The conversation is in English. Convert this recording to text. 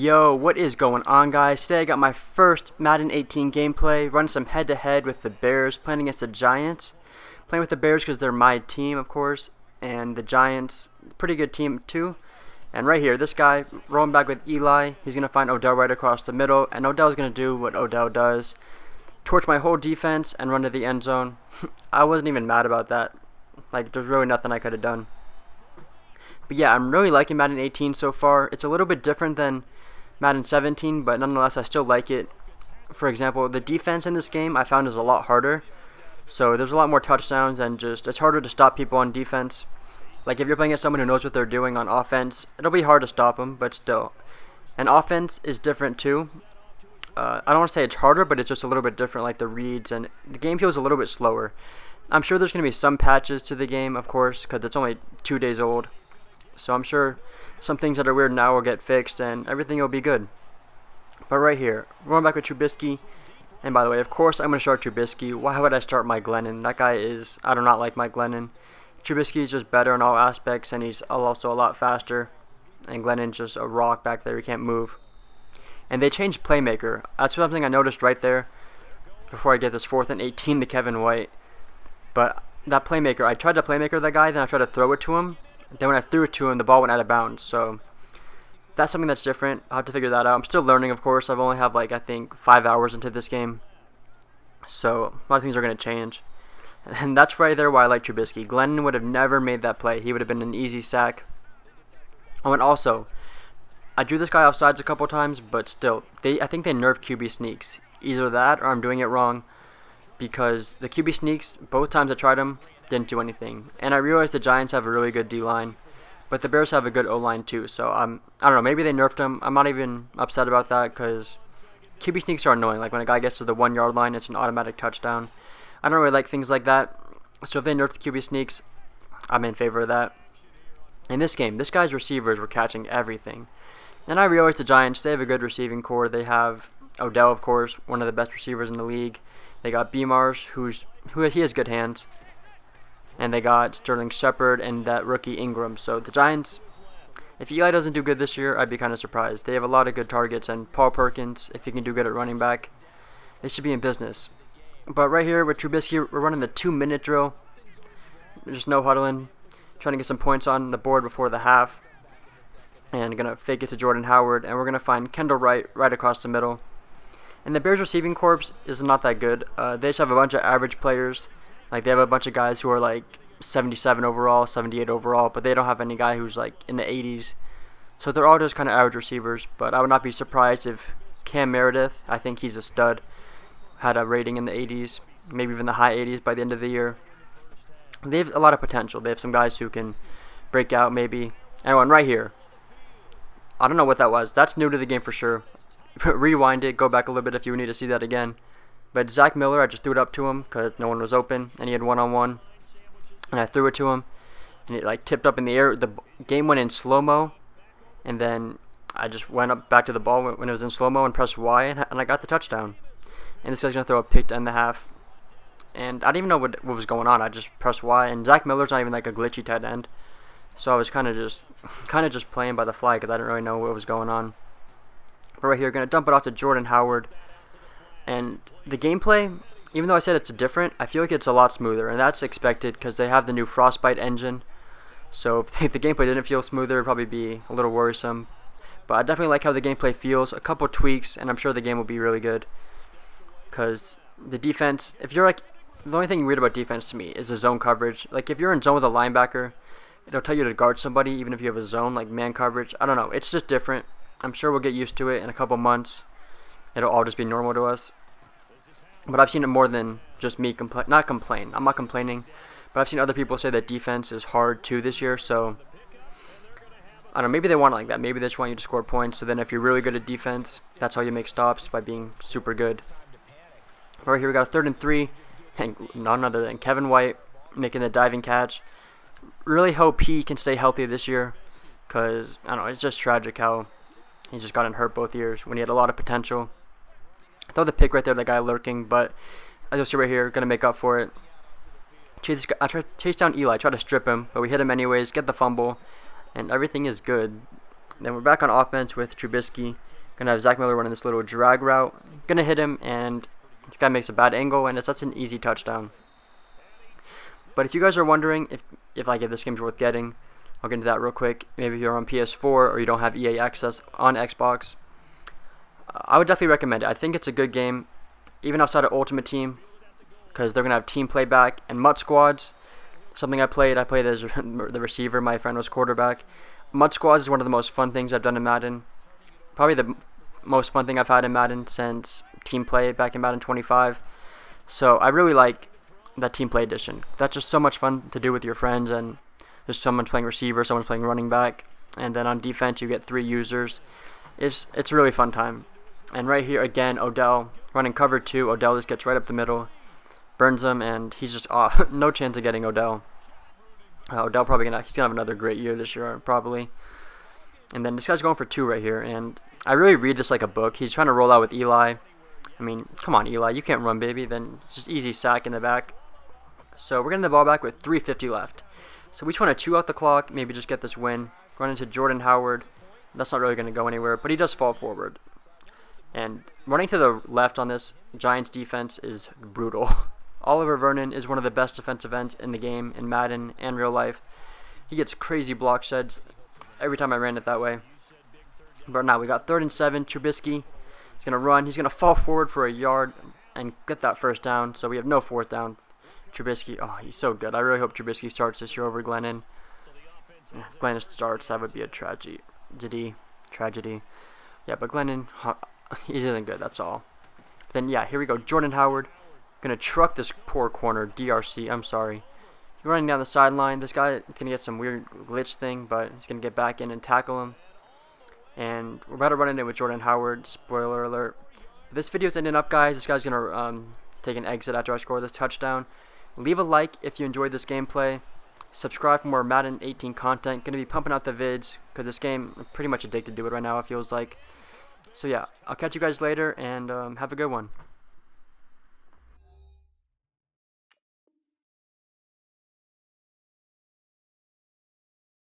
Yo, what is going on, guys? Today I got my first Madden 18 gameplay, running some head-to-head with the Bears, playing against the Giants. Playing with the Bears because they're my team, of course, and the Giants, pretty good team too. And right here, this guy, rolling back with Eli, he's going to find Odell right across the middle, and Odell's going to do what Odell does, torch my whole defense and run to the end zone. I wasn't even mad about that. Like, there's really nothing I could have done. But yeah, I'm really liking Madden 18 so far. It's a little bit different than Madden 17, but nonetheless, I still like it. For example, the defense in this game I found is a lot harder. So there's a lot more touchdowns and just it's harder to stop people on defense. Like if you're playing against someone who knows what they're doing on offense, it'll be hard to stop them, but still. And offense is different too. I don't want to say it's harder, but it's just a little bit different, like the reads, and the game feels a little bit slower. I'm sure there's going to be some patches to the game, of course, because it's only 2 days old. So I'm sure some things that are weird now will get fixed and everything will be good. But right here, we're going back with Trubisky. And by the way, of course, I'm going to start Trubisky. Why would I start Mike Glennon? That guy is, I do not like Mike Glennon. Trubisky is just better in all aspects, and he's also a lot faster. And Glennon's just a rock back there, he can't move. And they changed playmaker. That's something I noticed right there before I get this 4th and 18 to Kevin White. But that playmaker, I tried to playmaker that guy, then I tried to throw it to him. Then when I threw it to him, the ball went out of bounds. So that's something that's different. I'll have to figure that out. I'm still learning, of course. I've only have like I think 5 hours into this game. So a lot of things are going to change. And that's right there why I like Trubisky. Glennon would have never made that play. He would have been an easy sack. Oh, and also, I drew this guy off sides a couple times, but still, I think they nerfed QB sneaks. Either that or I'm doing it wrong. Because the QB sneaks, both times I tried them, didn't do anything. And I realized the Giants have a really good D-line, but the Bears have a good O-line too. So I don't know, maybe they nerfed them. I'm not even upset about that because QB sneaks are annoying. Like when a guy gets to the 1 yard line, it's an automatic touchdown. I don't really like things like that. So if they nerf the QB sneaks, I'm in favor of that. In this game, this guy's receivers were catching everything. And I realized the Giants, they have a good receiving core. They have Odell, of course, one of the best receivers in the league. They got Beamars, who he has good hands. And they got Sterling Shepard and that rookie Ingram. So the Giants, if Eli doesn't do good this year, I'd be kind of surprised. They have a lot of good targets, and Paul Perkins, if he can do good at running back, they should be in business. But right here with Trubisky, we're running the 2-minute drill. Just no huddling, trying to get some points on the board before the half. And going to fake it to Jordan Howard, and we're going to find Kendall Wright right across the middle. And the Bears receiving corps is not that good. They just have a bunch of average players. Like they have a bunch of guys who are like 77 overall, 78 overall, but they don't have any guy who's like in the 80s. So they're all just kind of average receivers. But I would not be surprised if Cam Meredith, I think he's a stud, had a rating in the 80s, maybe even the high 80s by the end of the year. They have a lot of potential. They have some guys who can break out maybe. And right here, I don't know what that was. That's new to the game for sure. Rewind it, go back a little bit if you need to see that again. But Zach Miller, I just threw it up to him because no one was open, and he had one-on-one. And I threw it to him, and it like tipped up in the air. The game went in slow-mo, and then I just went up back to the ball when it was in slow-mo and pressed Y, and I got the touchdown. And this guy's going to throw a pick to end the half. And I didn't even know what was going on. I just pressed Y, and Zach Miller's not even like a glitchy tight end. So I was kind of just playing by the fly because I didn't really know what was going on. But right here, going to dump it off to Jordan Howard. And the gameplay, even though I said it's different, I feel like it's a lot smoother. And that's expected because they have the new Frostbite engine. So if the gameplay didn't feel smoother, it would probably be a little worrisome. But I definitely like how the gameplay feels. A couple tweaks, and I'm sure the game will be really good. Because the defense, if you're like, the only thing weird about defense to me is the zone coverage. Like if you're in zone with a linebacker, it'll tell you to guard somebody even if you have a zone, like man coverage. I don't know. It's just different. I'm sure we'll get used to it in a couple months. It'll all just be normal to us. But I've seen it more than just me not complain. I'm not complaining. But I've seen other people say that defense is hard too this year. So, I don't know. Maybe they want it like that. Maybe they just want you to score points. So then if you're really good at defense, that's how you make stops, by being super good. Right here we got a 3rd and 3. And none other than Kevin White making the diving catch. Really hope he can stay healthy this year. Because, I don't know, it's just tragic how he's just gotten hurt both years when he had a lot of potential. I throw the pick right there, the guy lurking, but as you'll see right here, going to make up for it. I try to chase down Eli, try to strip him, but we hit him anyways, get the fumble, and everything is good. Then we're back on offense with Trubisky. Gonna have Zach Miller running this little drag route. Gonna hit him, and this guy makes a bad angle, and that's an easy touchdown. But if you guys are wondering if this game's worth getting, I'll get into that real quick. Maybe if you're on PS4 or you don't have EA access on Xbox, I would definitely recommend it. I think it's a good game, even outside of Ultimate Team, because they're gonna have team playback and MUT squads. Something I played as the receiver. My friend was quarterback. MUT squads is one of the most fun things I've done in Madden. Probably the most fun thing I've had in Madden since team play back in Madden 25. So I really like that team play edition. That's just so much fun to do with your friends, and there's someone playing receiver, someone's playing running back, and then on defense you get 3 users. It's a really fun time. And right here again, Odell running cover 2. Odell just gets right up the middle, burns him, and he's just off. No chance of getting Odell. Odell he's gonna have another great year this year probably. And then this guy's going for 2 right here, and I really read this like a book. He's trying to roll out with Eli. I mean, come on, Eli, you can't run, baby. Then just easy sack in the back. So we're getting the ball back with 3:50 left. So we just want to chew out the clock, maybe just get this win. Run into Jordan Howard. That's not really going to go anywhere, but he does fall forward. And running to the left on this Giants defense is brutal. Oliver Vernon is one of the best defensive ends in the game, in Madden and real life. He gets crazy block sheds every time I ran it that way. But now we got 3rd and 7. Trubisky. He's going to run. He's going to fall forward for a yard and get that first down. So we have no 4th down. Trubisky, oh, he's so good. I really hope Trubisky starts this year over Glennon. If Glennon starts, that would be a tragedy. Yeah, but Glennon, he isn't good, that's all. Then, yeah, here we go. Jordan Howard. Going to truck this poor corner, DRC. I'm sorry. He's running down the sideline. This guy is going to get some weird glitch thing, but he's going to get back in and tackle him. And we're about to run into it with Jordan Howard. Spoiler alert. This video's ending up, guys. This guy's going to take an exit after I score this touchdown. Leave a like if you enjoyed this gameplay. Subscribe for more Madden 18 content. Going to be pumping out the vids because this game, I'm pretty much addicted to it right now, it feels like. So yeah, I'll catch you guys later, and have a good one.